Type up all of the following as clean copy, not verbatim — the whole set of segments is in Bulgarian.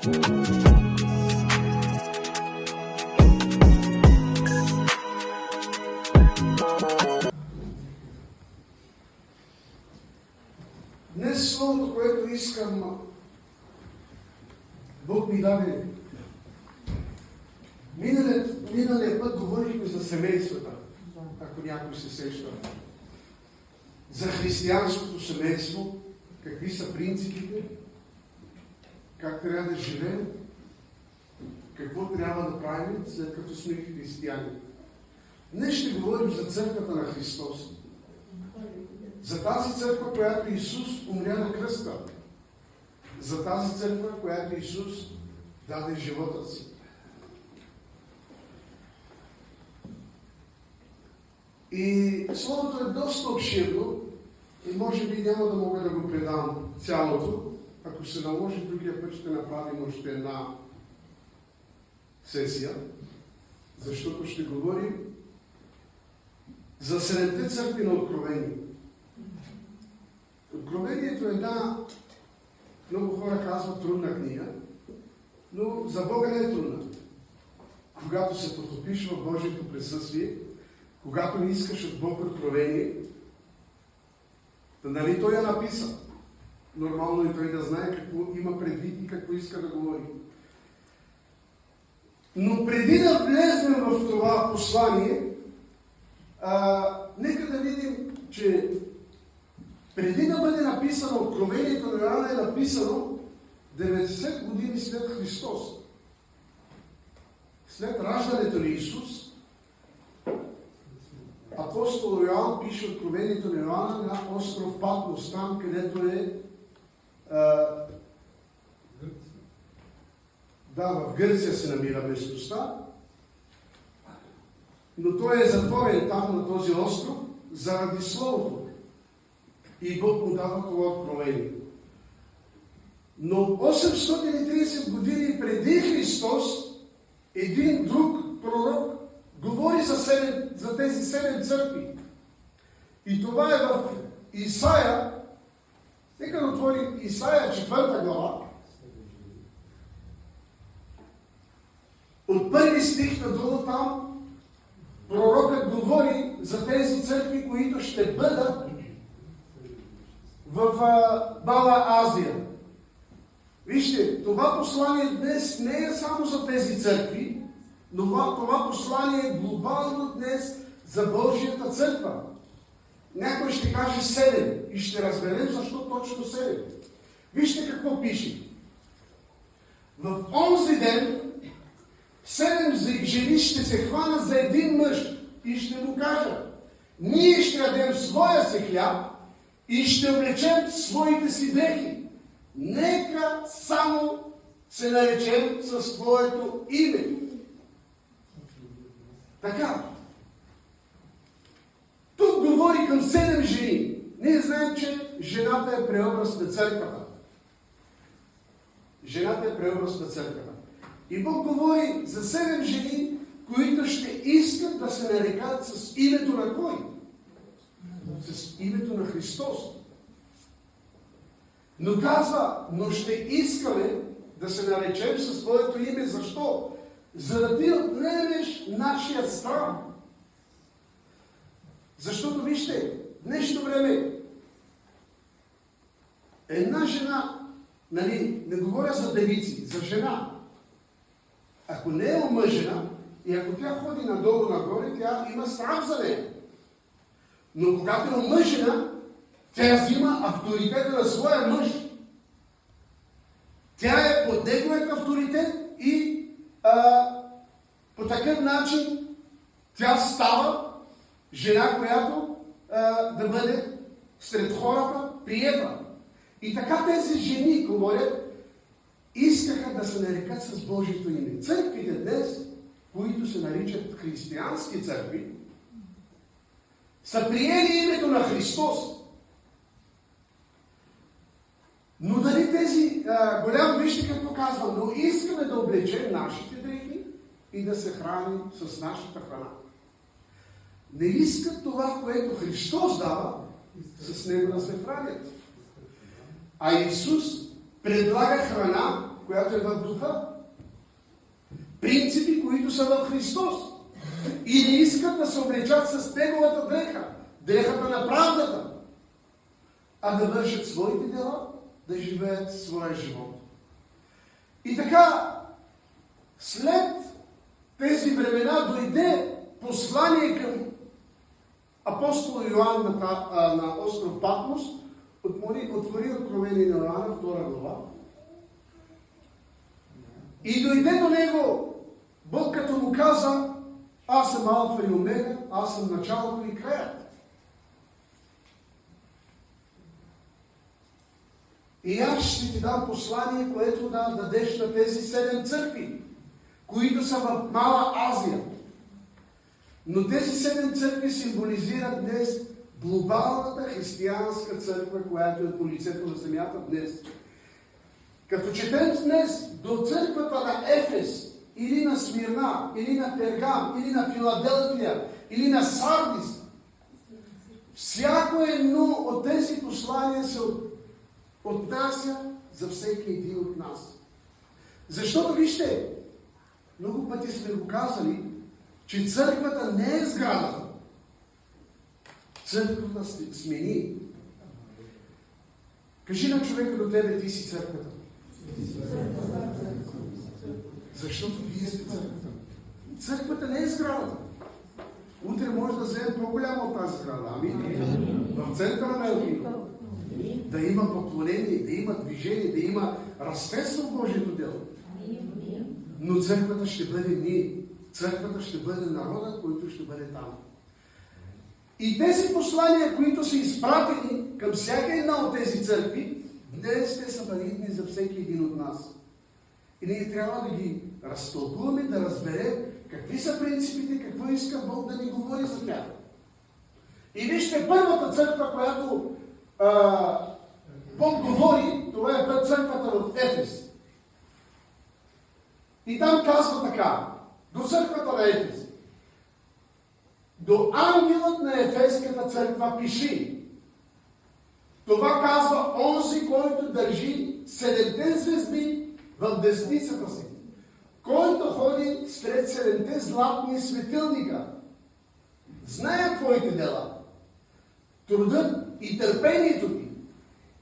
Днес словото, което искам, Бог ми даде. Миналия път говорихме за семействата, ако някой се сеща. За християнското семейство, какви са принципите, как трябва да живеем, какво трябва да правим, след като сме християни. Днес ще говорим за църквата на Христос. За тази църква, която Исус умря на кръста. За тази църква, която Исус даде живота си. И словото е доста обширно и може би няма да мога да го предам цялото. Ако се наложи, другия път ще направим още една сесия, защото ще говорим за 7 църкви на Откровение. Откровението е една, много хора казват, трудна книга, но за Бога не е трудна. Когато се потопиш в Божието присъствие, когато не искаш от Бог откровение, да нали Той я написа. Нормално е Той да знае какво има предвид и какво иска да говори. Но преди да влезем в това послание, нека да видим, че преди да бъде написано Откровението на Йоанна е написано 90 години след Христос. След раждането на Исус, апостол Йоан пише Откровението на Йоанна на остров Патмос, там където е в Гърция се намира местността, но той е затворен там на този остров заради Словото. И Бог му дава това откровение. Но 830 години преди Христос, един друг пророк говори за тези 7 църкви. И това е в Исаия. Нека да отворим Исаия 4 глава. От първи стих надолу там пророкът говори за тези църкви, които ще бъдат в Мала Азия. Вижте, това послание днес не е само за тези църкви, но това послание е глобално днес за Божията църква. Някой ще каже 7 и ще разберем защо точно 7. Вижте какво пише. В онзи ден 7 жени ще се хванат за един мъж и ще му кажат: ние ще ядем своя си хляб и ще облечем своите си дрехи. Нека само се наречем със Твоето име. Така. Тук говори към 7 жени. Ние знаем, че жената е преобраз на църквата. Жената е преобраз на църквата. И Бог говори за 7 жени, които ще искат да се нарекат с името на кой? С името на Христос. Но казва, но ще искаме да се наречем със Твоето име. Защо? За да Ти отнемеш нашия страх. Защото, вижте, в днешно време една жена, не говоря за девици, за жена, ако не е омъжена и ако тя ходи надолу-нагоре, тя има страх за нея. Но когато е омъжена, тя взима авторитета на своя мъж. Тя е под неговият авторитет и по такъв начин тя става жена, която да бъде сред хората приета. И така тези жени, говорят, искаха да се нарекат с Божието име. Църквите днес, които се наричат християнски църкви, са приели името на Христос. Но дали тези голям, вижте какво казва, но искаме да облечем нашите дрехи и да се храним с нашата храна. Не искат това, което Христос дава, с него да се хранят. А Исус предлага храна, която е в духа. Принципи, които са в Христос. И не искат да се облечат с неговата дреха, дрехата на правдата, а да вършат своите дела, да живеят своя живот. И така, след тези времена дойде послание към апостол Йоанн на остров Патмос, отвори Откровение на Йоанна, 2 глава. И дойде до него Бог, като му каза: аз съм Алфа и Омега, аз съм началото и краят. И аз ще ти дам послание, което да дадеш на тези 7 църкви, които са в Мала Азия. Но тези 7 църкви символизират днес глобалната християнска църква, която е по лицето на земята днес. Като четем днес до църквата на Ефес, или на Смирна, или на Пергам, или на Филаделфия, или на Сардис, всяко едно от тези послания се отнася за всеки един от нас. Защото, вижте, много пъти сме го казали, че църквата не е сградата. Църквата смени. Кажи на човека до тебе: ти си църквата. Защото вие сте църквата. Църквата не е сградата. Утре може да вземем по-голяма от тази сграда. Амин. В центъра на Елфино. Да има поклонение, да има движение, да има растеж в Божието дело. Но църквата ще бъде ние. Църквата ще бъде народът, който ще бъде там. И тези послания, които са изпратени към всяка една от тези църкви, днес те са валидни за всеки един от нас. И ние трябва да ги разтълкуваме, да разберем какви са принципите, какво иска Бог да ни говори за тях. И вижте, първата църква, която Бог говори, това е църквата в Ефес. И там казва така: до църквата на Ефес: до ангелът на Ефеската църква пиши. Това казва онзи, който държи 7 звезди в десницата си, който ходи сред 7 златни светилника. Зная твоите дела, трудът и търпението ти,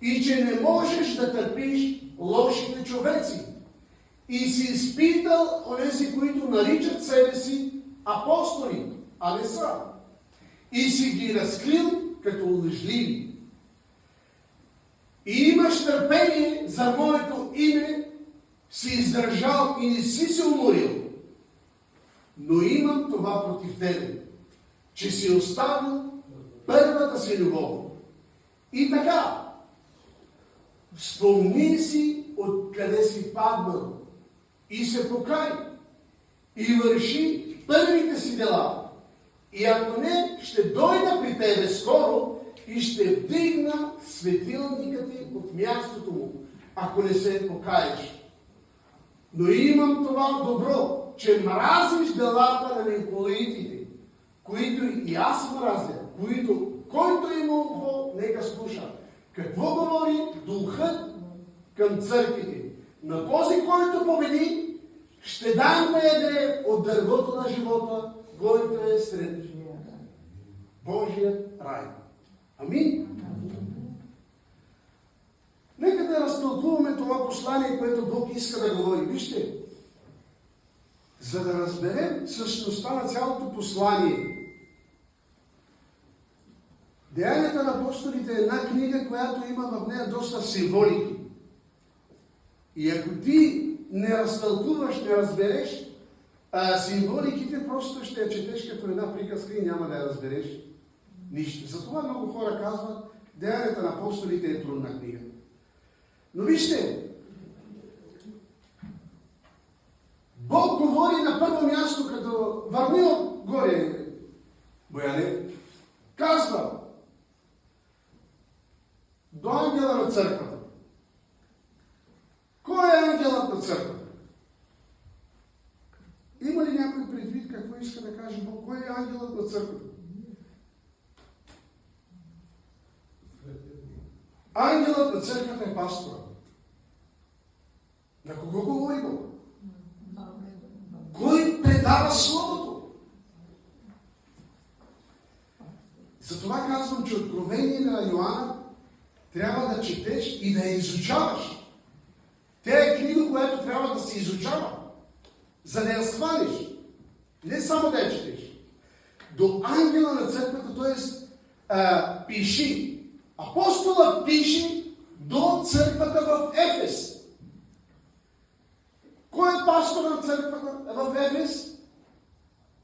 и че не можеш да търпиш лошите човеци. И си изпитал онези, които наричат себе си апостоли, а не са. И си ги разкрил като лъжливи. И имаш търпение за моето име, си издържал и не си се уморил. Но имам това против тебе, че си оставил първата си любов. И така, спомни си откъде си паднал и се покай и върши първите си дела. И ако не, ще дойда при тебе скоро и ще вдигна светилника ти от мястото му, ако не се покаеш. Но имам това добро, че мразиш делата на николаитите, които и аз мразя, който има ухо, нека слуша. Какво говори Духът към църквите? На този, който победи, ще дам да яде от дървото на живота, който е сред Божият рай. Амин? Нека да разтълкуваме това послание, което Бог иска да говори. Вижте, за да разберем същността на цялото послание. Деянията на апостолите е една книга, която има в нея доста символики. И ако ти не разтълкуваш, не разбереш символиките, просто ще я четеш като една приказка и няма да я разбереш нищо. Затова много хора казват, Деянията на апостолите е трудна книга. Но вижте, Бог говори на първо място, като върни отгоре, Бояне, казва до ангела на църквата. Кой е ангелът на църквата? Има ли някой предвид какво иска да каже Бог? Кой е ангелът на църквата? Ангелът на църквата е пастора. За кого говори Бог? Кой предава Словото? Затова казвам, че Откровение на Йоанна трябва да четеш и да я изучаваш. Тя е книга, която трябва да се изучава, за да я схванеш. Не само да я четеш. До ангела на църквата, т.е. пиши. Апостола пише до църквата в Ефес. Кой е пастор на църквата в Ефес?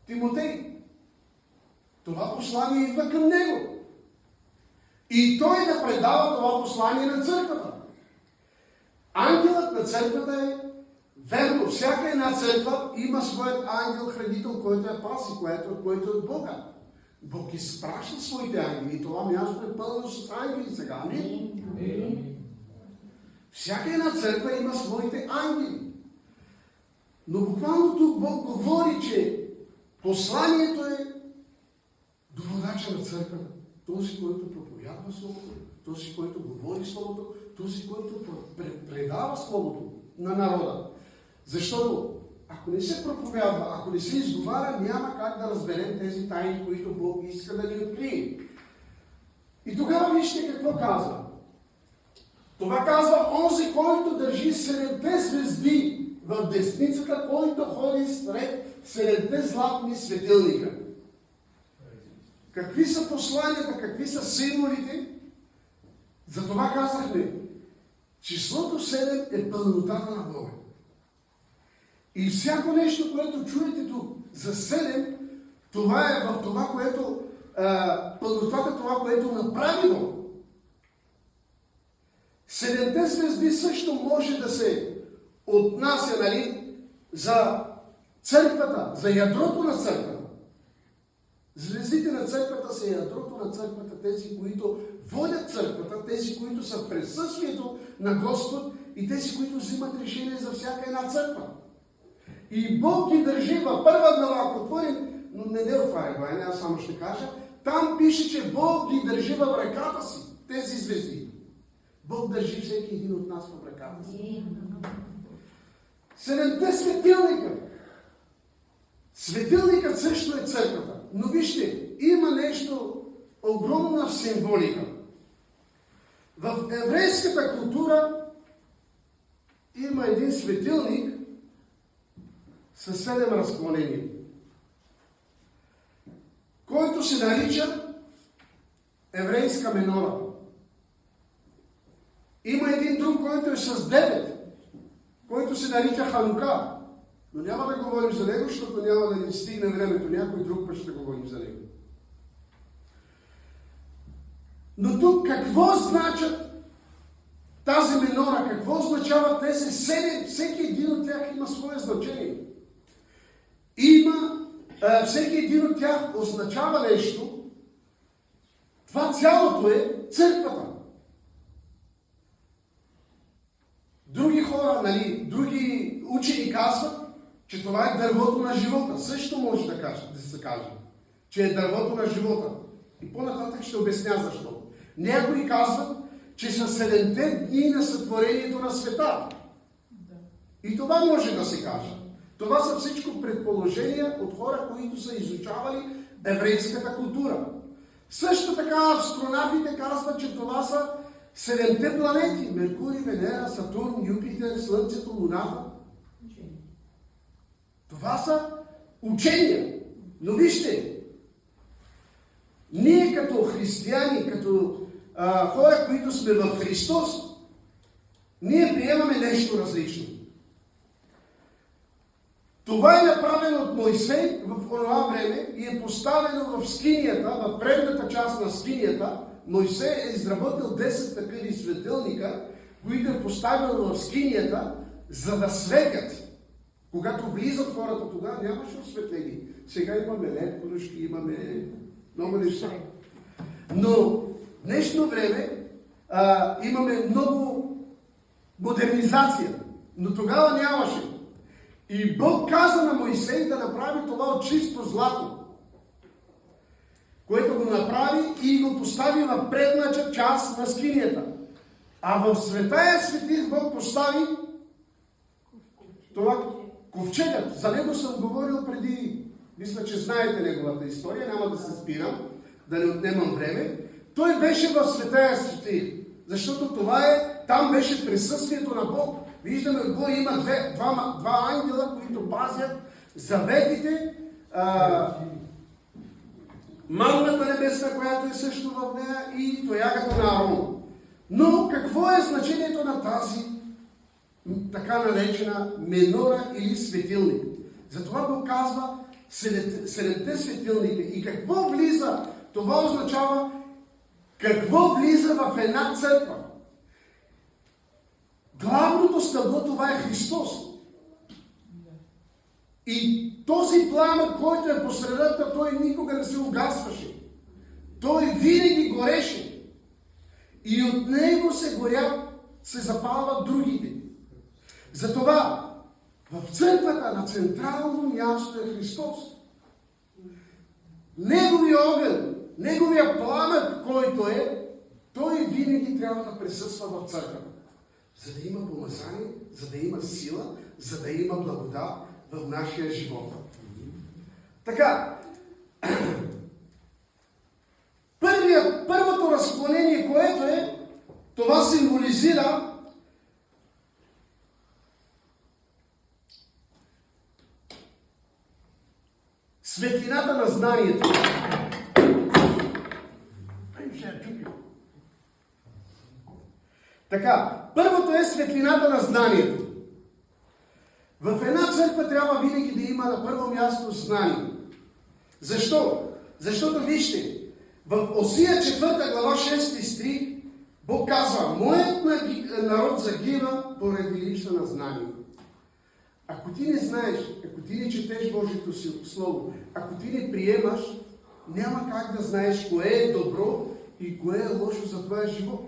Тимотей. Това послание идва към него. И той да предава това послание на църквата. Ангелът на църквата е верно. Всяка една църква има своят ангел-хранител, който я паси, който е от Бога. Бог изпраща своите ангели. Това място е пълно с ангели сега. Не? Всяка една църква има своите ангели. Но буквално тук Бог говори, че посланието е до водача на църквата. Този, който проповядва Словото, този, който говори Словото, този, който предава Словото на народа. Защото ако не се проповядва, ако не се изговаря, няма как да разберем тези тайни, които Бог иска да ни открие. И тогава вижте какво казва. Това казва онзи, който държи 7 звезди в десницата, който ходи сред 7 златни светилника. Какви са посланията, какви са символите? Затова казахме, числото 7 е пълнотата на Бога. И всяко нещо, което чуете тук за 7, това е в това, което пълнотата, това, което направи Бог. 7 звезди също може да се отнася, нали, за църквата, за ядрото на църквата. Звездите на църквата са ядрото на църквата, тези, които водят църквата, тези, които са в присъствието на Господ и тези, които взимат решение за всяка една църква. И Бог ги държи във първа глава, ако отворим, но не отваря глава, аз само ще кажа, там пише, че Бог ги държи в ръката си, тези звезди. Бог държи всеки един от нас в ръката си. 7 светилника. Светилникът също е църквата. Но вижте, има нещо огромна в символика. В еврейската култура има един светилник със 7 разклонения, който се нарича еврейска менора. Има един друг, който е с 9, който се нарича Ханука. Но няма да говорим за него, защото няма да ни стигне времето. Някой друг път ще говорим за него. Но тук какво значат тази менора? Какво означава тези 7? Всеки един от тях има свое значение. Всеки един от тях означава нещо. Това цялото е църквата. Други хора, други учени казват, че това е дървото на живота. Също може да се каже, че е дървото на живота. И по-нататък ще обясня защо. Някои казват, че са 7 дни на сътворението на света. И това може да се каже. Това са всичко предположения от хора, които са изучавали еврейската култура. Също така астронавтите казват, че това са 7 планети. Меркурий, Венера, Сатурн, Юпитер, Слънцето, Луната. Това са учения. Но вижте, ние като християни, като хора, които сме в Христос, ние приемаме нещо различно. Това е направено от Мойсей в това време и е поставено в скинията, в предната част на скинията. Мойсей е изработил 10 такива светилника, които е поставил в скинията, за да светят. Когато влизат хората, тогава нямаше осветление. Сега имаме лед, колушки, имаме много неща. Но в днешно време имаме много модернизация. Но тогава нямаше. И Бог каза на Мойсей да направи това от чисто злато, което го направи и го постави в предната част на скинията. А в Светая светих Бог постави това ковчегът, за него съм говорил преди, мисля, че знаете неговата история, няма да се спирам, да не отнемам време. Той беше в Светая Светия, защото там беше присъствието на Бог. Виждаме, отгоре има два ангела, които пазят заветите, манната небесна, която е също в нея, и тоягата на Арон. Но какво е значението на тази така наречена менора или светилник? Затова го казва седемте светилника. И какво влиза? Това означава какво влиза в една църква. Главното стъбло, това е Христос. И този пламък, който е по средата, той никога не се угасваше. Той винаги гореше. И от него се запалват другите. Затова в църквата на централно място е Христос. Неговия огън, неговия пламък, който е, той винаги трябва да присъства в църквата. За да има помазание, за да има сила, за да има благодат в нашия живот. Така, първото разклонение, което е, това символизира светлината на знанието. Така, първото е светлината на знанието. В една църква трябва винаги да има на първо място знание. Защо? Защото вижте, в Осия 4 глава 6 стих Бог казва: моят народ загива поради липса на знание. Ако ти не знаеш, ако ти не четеш Божието си Слово, ако ти не приемаш, няма как да знаеш кое е добро и кое е лошо за твоя живот.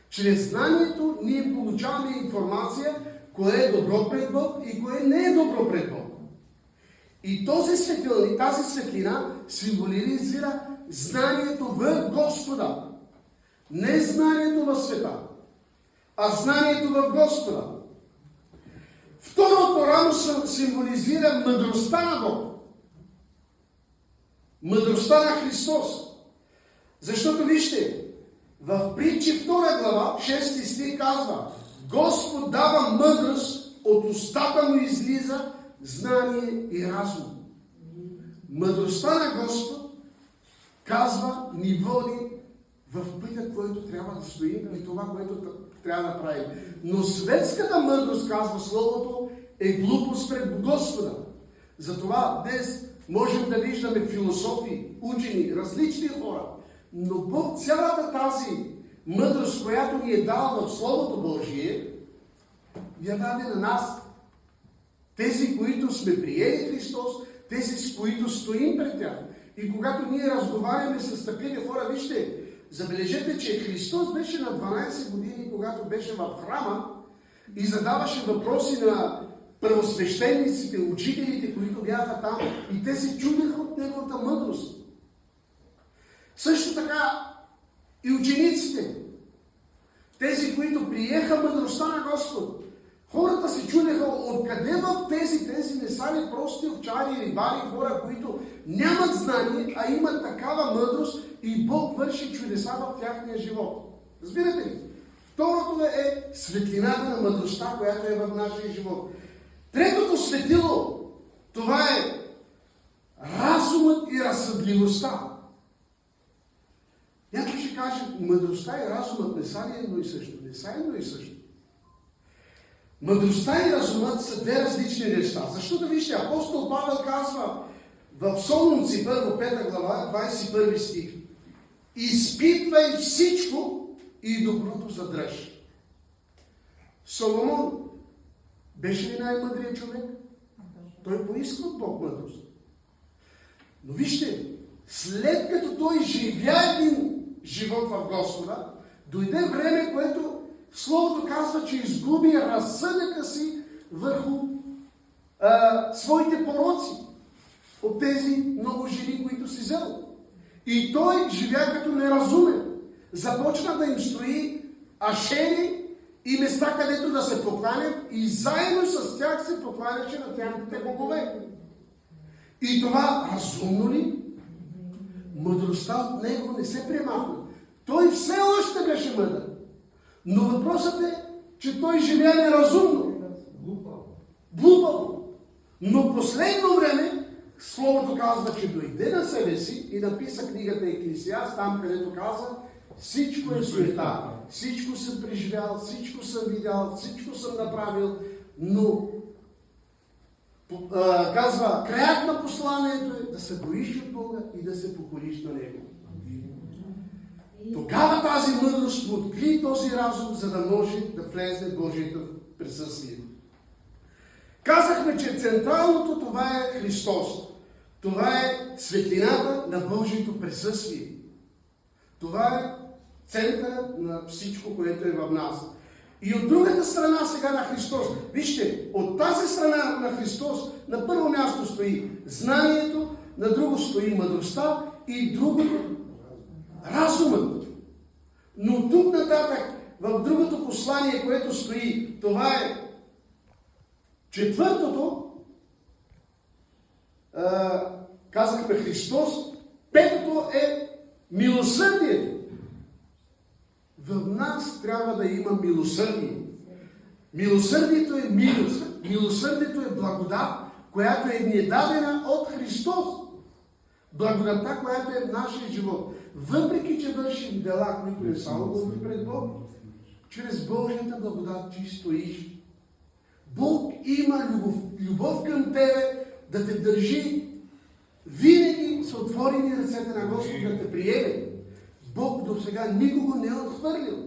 Чрез знанието ние получаваме информация, кое е добро пред Бог и кое не е добро пред Бог. И тази светлина символизира знанието в Господа. Не знанието в света, а знанието в Господа. Второто рамо символизира мъдростта на Бог. Мъдростта на Христос. Защото вижте, в Притчи 2 глава 6 стих казва: Господ дава мъдрост, от устата му излиза знание и разум. Мъдростта на Господ, казва, ни води в пътя, който трябва да стоим и това, което трябва да правим. Но светската мъдрост, казва Словото, е глупост пред Господа. Затова днес можем да виждаме философи, учени, различни хора. Но Бог цялата тази мъдрост, която ни е дала в Словото Божие, я даде на нас. Тези, които сме приели Христос, тези, с които стоим пред тях. И когато ние разговаряме с такива хора, вижте, забележете, че Христос беше на 12 години, когато беше в храма и задаваше въпроси на първосвещениците, учителите, които бяха там, и те се чудеха от неговата мъдрост. Също така и учениците, тези, които приеха мъдростта на Господ, хората се чудеха откъде в тези не са ли прости овчари, рибари, хора, които нямат знание, а имат такава мъдрост и Бог върши чудеса в тяхния живот. Разбирате ли? Второто е светлината на мъдростта, която е в нашия живот. Третото светило, това е разумът и разсъдливостта. Някой ще каже, мъдростта и разумът не са ли едно и също? Не са едно и също. Мъдростта и разумът са две различни неща. Защото вижте, апостол Павел казва в Солунци 1 глава 21 стих: изпитвай всичко и доброто задръж. Соломон беше ли най-мъдрият човек? Той поиска от Бог мъдрост. Но вижте, след като той живя един живот в Господа, дойде време, което Словото казва, че изгуби разсъдъка си върху своите пороци от тези много жени, които си взел. И той живя като неразумен. Започна да им строи ашери и места, където да се покланят, и заедно с тях се покланяше на тяхните богове. И това разумно ли? Мъдростта от него не се премахна. Той все още беше мъдър. Но въпросът е, че той живее неразумно. Глупаво. Но последно време Словото казва, че дойде на себе си и написа книгата Еклесиаст, там където казва: всичко е суета, всичко съм преживял, всичко съм видял, всичко съм направил, но казва, краят на посланието е да се боиш от Бога и да се покориш на Него. Тогава тази мъдрост му откри този разум, за да може да влезе в Божието присъствие. Казахме, че централното това е Христос. Това е светлината на Божието присъствие. Това е центъра на всичко, което е в нас. И от другата страна сега на Христос. Вижте, от тази страна на Христос на първо място стои знанието, на друго стои мъдростта и другото разумът. Но тук нататък, в другото послание, което стои, това е четвъртото, казахме Христос, петото е милосърдието. В нас трябва да има милосърдие. Милосърдието е милост. Милосърдието е благодат, която ни е дадена от Христос. Благодатта, която е в нашия живот. Въпреки, че вършим дела, които не са угодни пред Бог, чрез Божията благодат ти стоиш. Бог има любов към тебе да те държи. Винаги са отворени ръцете на Господ да те приеме. Бог до сега никого не е отхвърлил.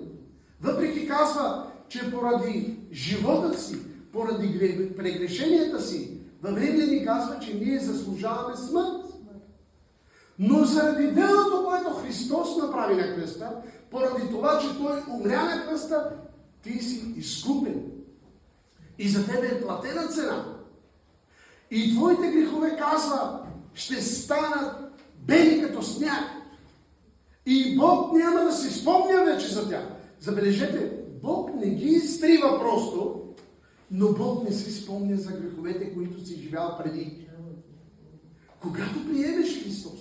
Въпреки казва, че поради живота си, поради прегрешенията си, във Римляни казва, че ние заслужаваме смърт. Но заради делото, което Христос направи на кръста, поради това, че Той умря на кръста, ти си изкупен. И за тебе е платена цена. И твоите грехове, казва, ще станат бели като сняг. И Бог няма да се спомня вече за тях. Забележете, Бог не ги изтрива просто, но Бог не се спомня за греховете, които си живял преди. Когато приемеш Христос,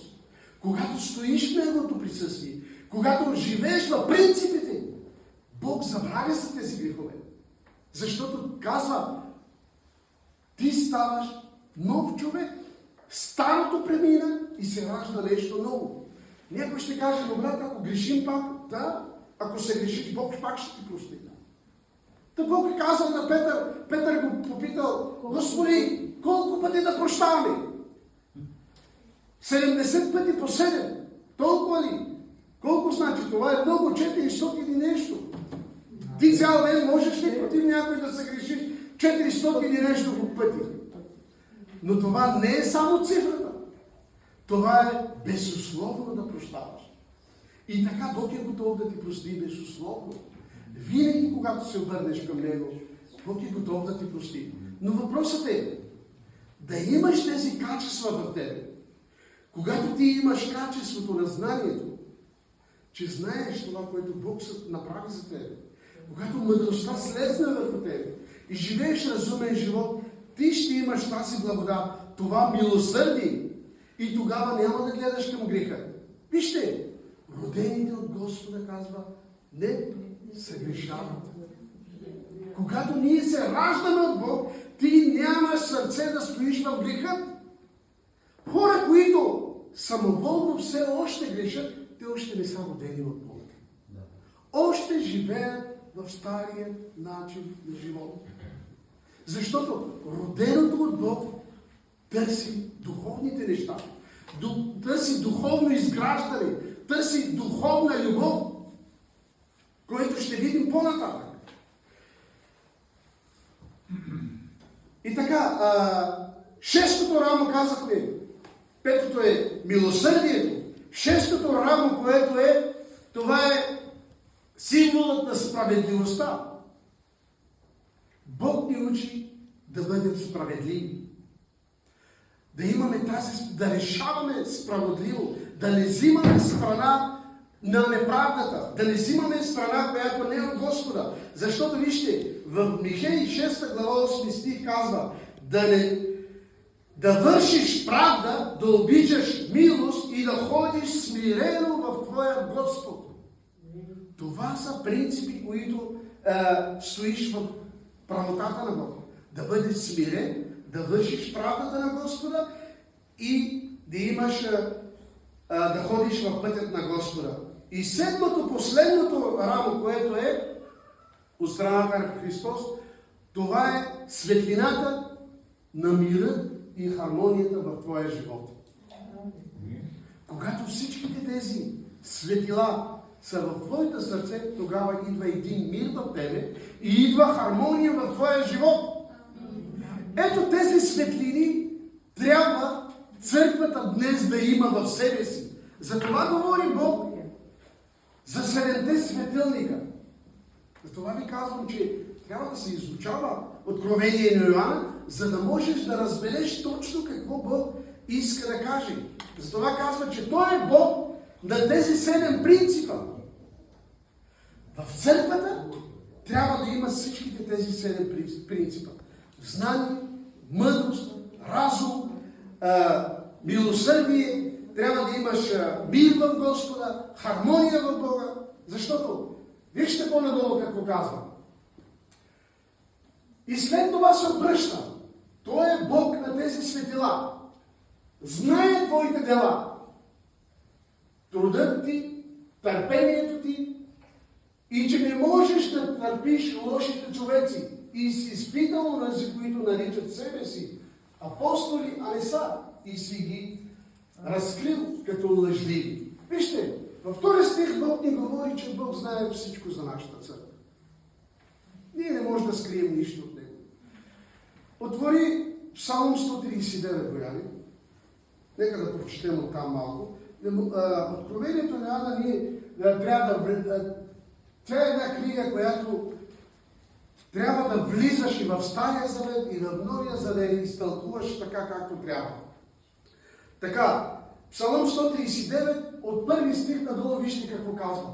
когато стоиш в Неговото присъствие, когато живееш в принципите, Бог забравя за тези грехове. Защото казва, ти ставаш нов човек. Старото премина и се ражда нещо ново. Някой ще каже, добре, ако грешим пак, да, ако се грешиш, Бог пак ще ти прости. Та Бог е казал на Петър, Петър го попитал, Господи, колко пъти да прощаваме? 70 пъти по 7. Толкова ли? Колко значи? Това е много, 400 или нещо. Ти цял ден можеш ли против някой да се грешиш 400 или нещо пъти? Но това не е само цифрата. Това е безусловно да прощаваш. И така Бог е готов да ти прости безусловно. Винаги, когато се обърнеш към Него, Бог е готов да ти прости. Но въпросът е да имаш тези качества в тебе. Когато ти имаш качеството на знанието, че знаеш това, което Бог направи за тебе, когато мъдростта слезне върху тебе и живееш разумен живот, ти ще имаш тази благодат, това милосърдие. И тогава няма да гледаш към греха. Вижте, родените от Господа, казва, не се грешават. Когато ние се раждаме от Бог, ти нямаш сърце да стоиш в греха. Хора, които самоволно все още грешат, те още не са родени от Бог. Още живеят в стария начин на живота. Защото роденото от Бог търси духовните неща, търси духовно изграждане, търси духовна любов, което ще видим по-нататък. И така, шестото рамо казахме, петото е милосърдието, шестото рамо, което е, това е символът на справедливостта. Бог ни учи да бъдем справедливи. Да имаме тази, да решаваме справедливо, да не взимаме страна на неправдата, да не взимаме страна, която не е от Господа. Защото вижте, в Михей 6 глава 8 стих казва да вършиш правда, да обичаш милост и да ходиш смирено в твоя Господ. Това са принципи, които стоиш в правотата на Бога. Да бъдеш смирен, да вършиш правдата на Господа и да имаш, да ходиш в пътят на Господа. И седмото, последното рамо, което е от страната на Христос, това е светлината на мира и хармонията в твоя живот. Когато всичките тези светила са в твоето сърце, тогава идва един мир в тебе и идва хармония в твоя живот. Ето тези светлини трябва църквата днес да има в себе си. За това говори Бог за 7-те светилника. За това ви казвам, че трябва да се изучава Откровение на Йоанна, за да можеш да разбереш точно какво Бог иска да каже. Затова казва, че Той е Бог на тези 7 принципа. В църквата трябва да има всичките тези 7 принципа. Знание, мъдрост, разум, милосърдие, трябва да имаш мир в Господа, хармония в Бога. Защото, вижте по-надолу какво казва. И след това се обръща. Той е Бог на тези светила. Знае твоите дела. Трудът ти, търпението ти и че не можеш да търпиш лошите човеци. И си изпитал онези, които наричат себе си апостоли, а не са. И си ги разкрил като лъжливи. Вижте, във втори стих Бог ни говори, че Бог знае всичко за нашата църква. Ние не можем да скрием нищо от Него. Отвори Псалом 139, голями. Нека да прочетем от там малко. Откровението на Йоанна ние трябва да... Тя е една книга, която трябва да влизаш и в Стария Завет, и в Новия Завет, и изтълкуваш така, както трябва. Така, Псалом 139, от първи стих надолу, вижте какво казва.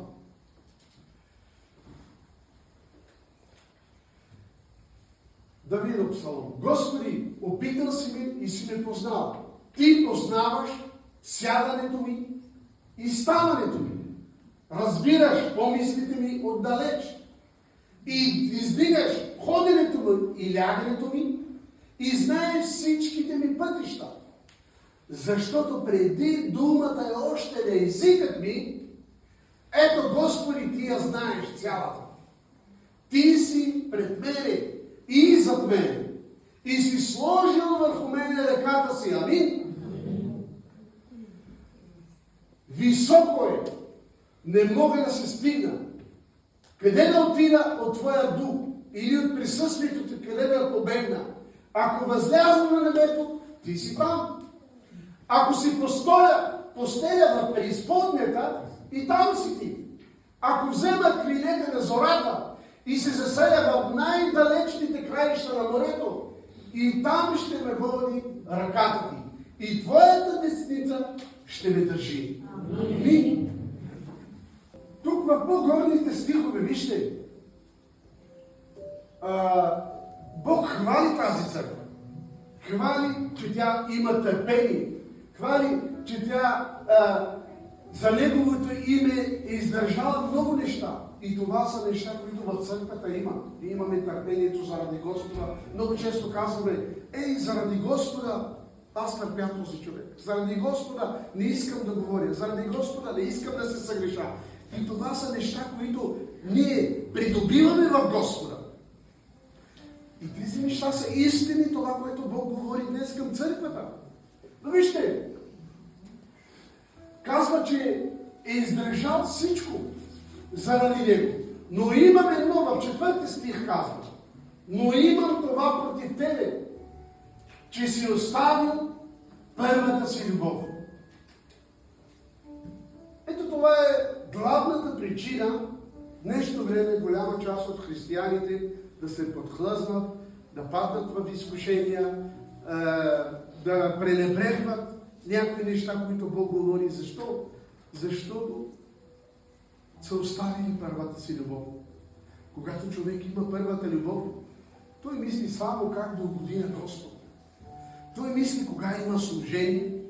Давидов псалом. Господи, опитал си ме и си ме познал. Ти познаваш сядането ми и ставането ми. Разбираш помислите ми отдалеч. И издигаш ходенето ми и лягането ми и знаеш всичките ми пътища. Защото преди думата е още на езикът ми, ето Господи, ти я знаеш цялата. Ти си пред мене и зад мене. И си сложил върху мене ръката си. Амин. Високо е. Не мога да се стигна. Къде да отида от Твоя дух? Или от присъствието ти, къде да побегна? Ако възляза на небето, ти си там. Ако си постеля в преизподнята, и там си ти. Ако взема крилете на зората и се заселя в най-далечните краища на морето, и там ще ме води ръката ти. И твоята десница ще ме държи. Амин. Тук в по-горните стихове, вижте, Бог хвали тази църква. Хвали, че тя има търпение. Хвали, че тя за Неговото име е издържала много неща. И това са неща, които в църквата има. И имаме търпението заради Господа. Много често казваме, заради Господа аз търпя този човек. Заради Господа не искам да говоря. Заради Господа не искам да се съгреша. И това са неща, които ние придобиваме в Господа. И тези неща са истини, това, което Бог говори днес към църквата. Но вижте, казва, че е издържал всичко заради Него. Но имам едно, в 4 стих казва, но имам това против тебе, че си оставил първата си любов. Ето това е главната причина в днешно време голяма част от християните да се подхлъзнат, да паднат в изкушения, да пренебрегват някои неща, които Бог говори. Защо? Защото са оставили първата си любов. Когато човек има първата любов, той мисли само как да угоди на Господ. Той мисли кога има служение,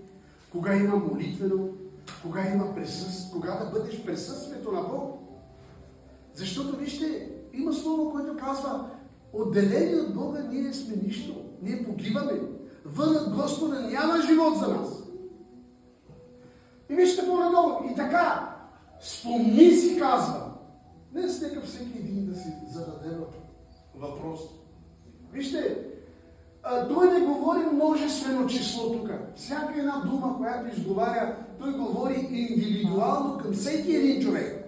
кога има молитвено, кога има присъствие, кога да бъдеш присъствието на Бог. Защото вижте, има слово, което казва, отделени от Бога ние сме нищо. Ние погиваме. Вън от Господа няма живот за нас. И вижте по-надолу. И така, спомни си, казва. Днес нека всеки един да си зададе въпрос. Вижте, той не говори множествено число тук. Всяка една дума, която изговаря, той говори индивидуално към всеки един човек.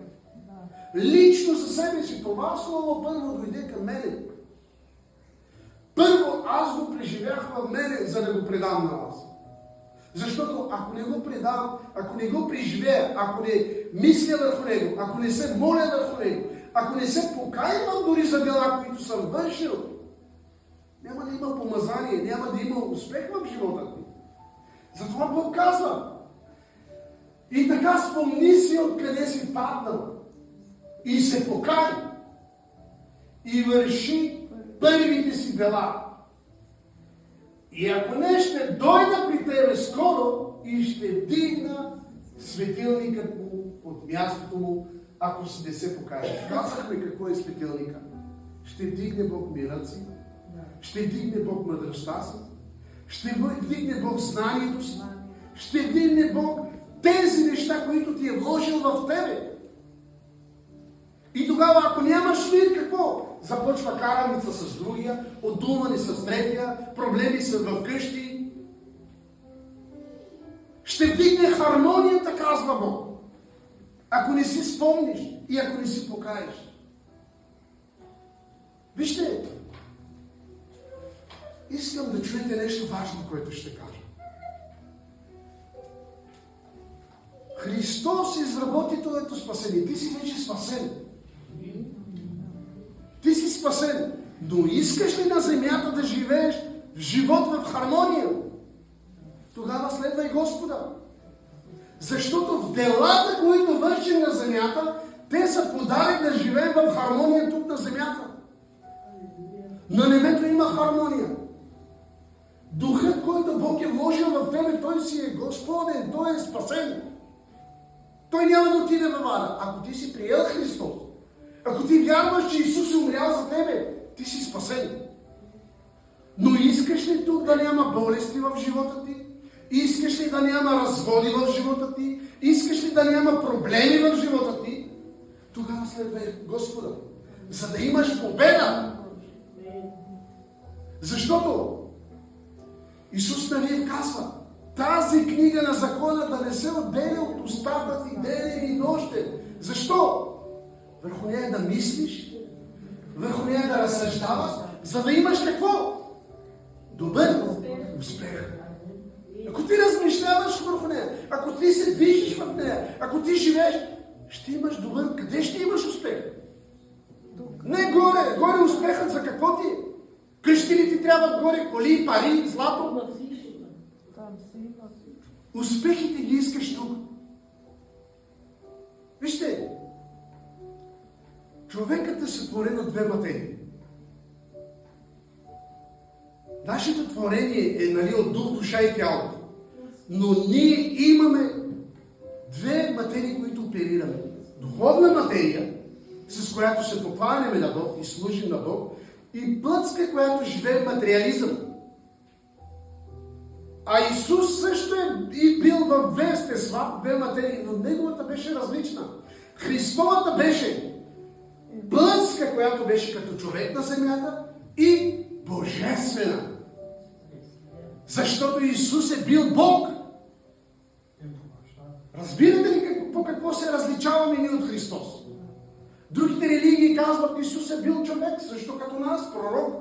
Лично за себе си. Това слово първо дойде към мене. Първо аз го преживях в мене, за да го предам на вас. Защото ако не го предам, ако не го преживея, ако не мисля върху него, ако не се моля върху него, ако не се покаивам дори за дела, които съм вършил, няма да има помазание, няма да има успех в живота ми. Затова Бог казва. И така спомни си откъде си паднал. И се покай. И върши първите си дела. И ако не, ще дойда при тебе скоро и ще вдигна светилникът му от мястото му, ако си не се покаже. Казахме какво е светилника. Ще вдигне Бог мирът си, ще вдигне Бог мъдростта си, ще вдигне Бог знанието си, ще вдигне Бог тези неща, които ти е вложил в тебе. И тогава, ако нямаш мир, какво? Започва караница с другия, отдумване с третия, проблеми са в къщи. Ще вдигне хармонията, казва Бог. Ако не си спомниш и ако не си покаеш. Вижте, искам да чуете нещо важно, което ще кажа. Христос изработи твоето спасение. Ти си вече спасен. Ти си спасен. Но искаш ли на земята да живееш в живот в хармония? Тогава следвай Господа. Защото в делата, които вършим на земята, те са подарък да живеем в хармония тук на земята. На небето има хармония. Духът, който Бог е вложил в тебе, той си е Господен, той е спасен. Той няма да отиде във ада. Ако ти си приел Христос, ако ти вярваш, че Исус е умрял за тебе, ти си спасен. Но искаш ли тук да няма болести в живота ти? Искаш ли да няма разводи в живота ти? Искаш ли да няма проблеми в живота ти? Тогава следвай Господа, за да имаш победа. Защото Исус Навиев казва, тази книга на закона да не се отделя от устата ти ден и нощен. Защо? Върху нея да мислиш, върху нея да разсъждаваш, за да имаш какво? Добър успех. Ако ти размишляваш върху нея, ако ти се движиш в нея, ако ти живееш, ще имаш добър. Къде ще имаш успех? Не горе. Горе успехът за какво ти? Къщи ли ти трябват горе? Коли, пари, злато? Успехите ги искаш тук. Вижте, човекът е сътворен от две материи. Нашето творение е от дух, душа и тяло. Но ние имаме две материи, които оперираме. Духовна материя, с която се покланяме на Бог и служим на Бог, и плътска, която живее в материализъм. А Исус също е и бил в две естества, две материи, но неговата беше различна. Христовата беше плътска, която беше като човек на земята, и божествена. Защото Исус е бил Бог. Разбирате ли по какво се различаваме ние от Христос? Другите религии казват, Исус е бил човек, също като нас, пророк.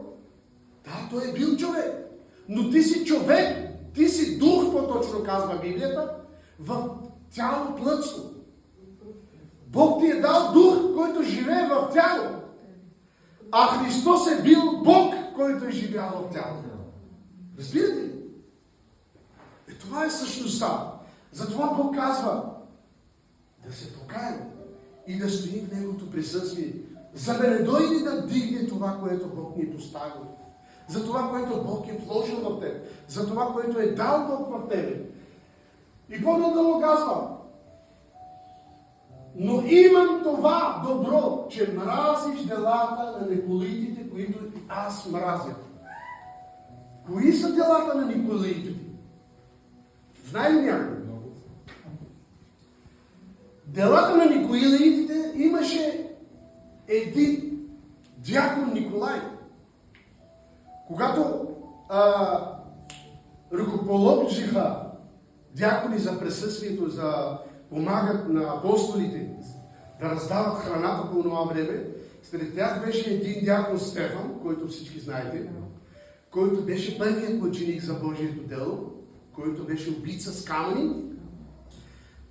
Да, той е бил човек. Но ти си човек, ти си дух, по-точно казва Библията, в тяло плътско. Бог ти е дал дух, който живее в тяло. А Христос е бил Бог, който е живял в тяло. Разбирате ли? Това е същността. Затова Бог казва да се покаем и да стоим в Неговото присъствие, за да не дойде да дигне това, което Бог ни е поставил, за това, което Бог е вложил в теб, за това, което е дал Бог в тебе. И по-надолу казва: но имам това добро, че мразиш делата на николитите, които аз мразя. Кои са делата на николитите? Знае ли някой? Делата на николитите имаше един дякон Николай. Когато ръкоположиха дякони за присъствието, за помагат на апостолите да раздават храната по това време, сред тях беше един дякон Стефан, който всички знаете, който беше първият ученик за Божието дело, който беше убит с камъни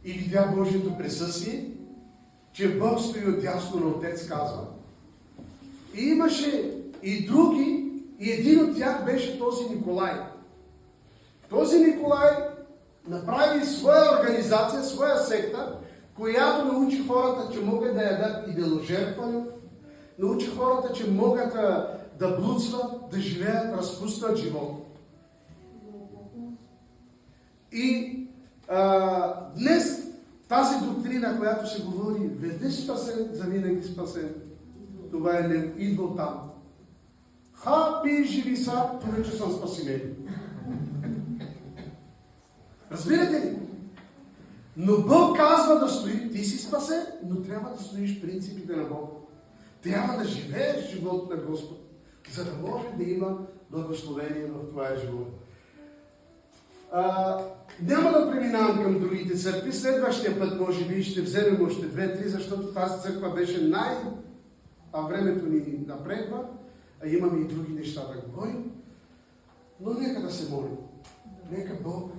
и видя Божието присъствие, че Бог стои отдясно на Отец, казва. И имаше и други, и един от тях беше този Николай. Този Николай направи своя организация, своя секта, която научи хората, че могат да ядат идоложертване, научи хората, че могат да блудстват, да живеят разпуснат живот. И днес тази доктрина, която се говори, веднъж спасен, завинаги спасен, това не идва от там. Пи, живи са, това, че съм спасен. Разбирате ли? Но Бог казва да стои, ти си спасен, но трябва да стоиш принципите на Бог. Трябва да живееш живот на Господ, за да може да има благословение в твоя живот. Няма да преминавам към другите църкви. Следващия път, може би, ще вземем още 2-3, защото тази църква беше времето ни напредва, а имаме и други неща да говорим. Но нека да се молим. Нека Бог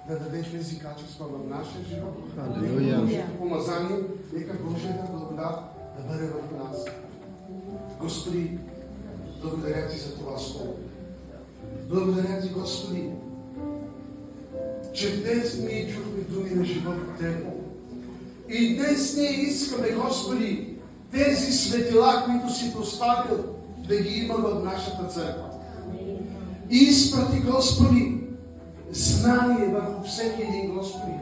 да даде тези качества в нашия живот. Нека Божието помазание, нека Божията благодат да бъде в нас. Господи, благодаря Ти за това слово. Благодаря Ти, Господи, че днес ние чухме думи на живот от Тебе. И днес ние искаме, Господи, тези светила, които си поставил, да ги има в нашата църква. И изпрати, Господи, знание върху всеки един, Господи.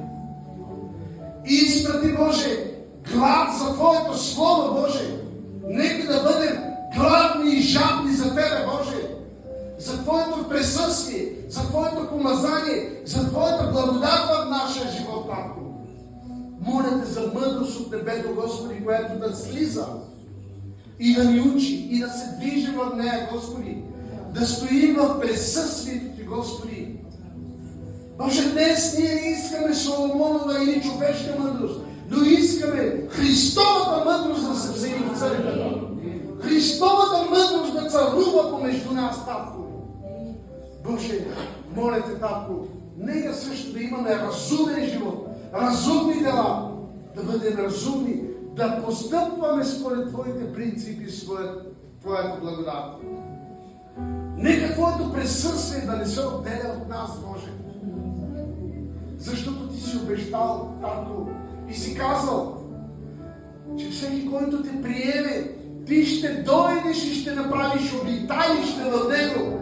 И изпрати, Боже, глад за Твоето Слово, Боже. Нека да бъдем гладни и жадни за Тебе, Боже. За Твоето присъствие, за Твоето помазание, за Твоята благодат в нашия живот, Татко. Моля Те за мъдрост от небето, Господи, която да слиза и да ни учи, и да се движи в нея, Господи. Да стоим в присъствието Ти, Господи. Боже, днес ние не искаме Соломонова или човешка мъдрост, но искаме Христовата мъдрост да се всели в църквата. Христовата мъдрост да царува помежду нас, Татко. Боже, моля Те, Татко, нека също да имаме разумен живот, разумни дела, да бъдем разумни, да постъпваме според Твоите принципи, според Твоята благодат. Нека Твоето присъствие да не се отделя от нас, Боже. Защото Ти си обещал, Татко, и си казал, че всеки, който Те приеме, Ти ще дойдеш и ще направиш обиталище в него.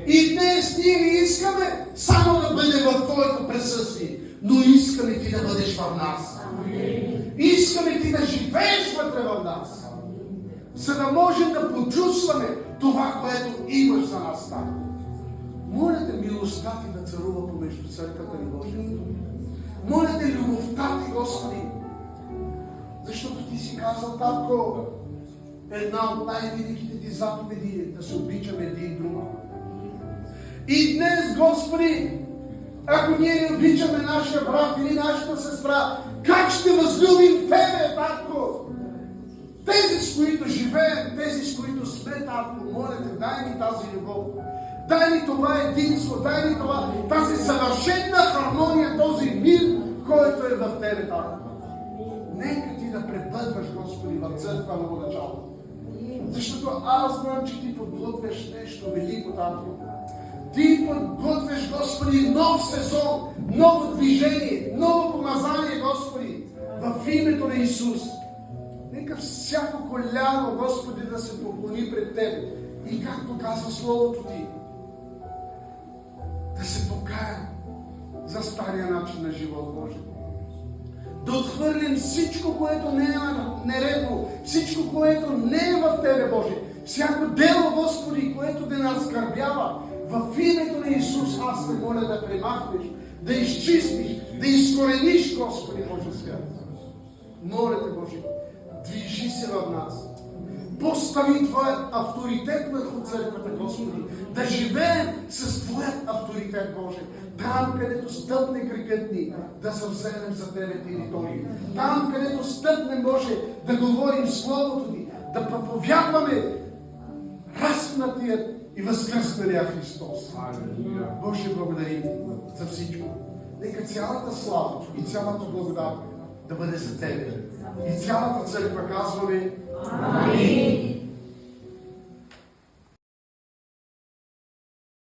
И днес ние не искаме само да бъдем в Твоето присъствие, но искаме Ти да бъдеш в нас. Искаме Ти да живееш вътре в нас, за да можем да почувстваме това, което имаш за нас. Моля Те, милостта Ти да царува помежду църквата ни, Боже. Моля Те, любовта Ти, Господи, защото Ти си казал, Татко, една от най-великите Ти заповеди е да се обичаме един друг. И днес, Господи, ако ние не обичаме нашия брат или нашата сестра, как ще възлюбим Тебе, Татко? Тези, с които живеем, тези, с които сме, Татко, моля Те, дай ни тази любов. Дай ни това единство, дай ни това, тази съвършена хармония, този мир, който е в Тебе, Татко. Нека Ти да пребъдваш, Господи, в църква ново начало. Защото аз знам, че Ти подготвяш нещо велико, Татко. Ти подготвяш, Господи, нов сезон, ново движение, ново помазание, Господи, в името на Исус. Нека всяко коляно, Господи, да се поклони пред Тебе. И както казва Словото Ти, да се покаем за стария начин на живот, Боже. Да отхвърлим всичко, което не е нередно, всичко, което не е в Тебе, Боже. Всяко дело, Господи, което да нас скърбява, в името на Исус, аз те моля да премахнеш, да изчистиш, да изкорениш, Господи, Боже свят. Моля те, Боже, движи се в нас. Постави Твоят авторитет върху църквата, Господи. Да живеем с Твоят авторитет, Боже. Там, където стъпне кракът ни, да съвземем за Тебе територии. Там, където стъпнем, Боже, да говорим Словото Ти, да проповядваме разпнатият и възкръсналия Христос. Боже, благодарим Ти за всичко. Нека цялата слава и цялата благодат да бъде за Тебе. И цялата църква казваме: Амин.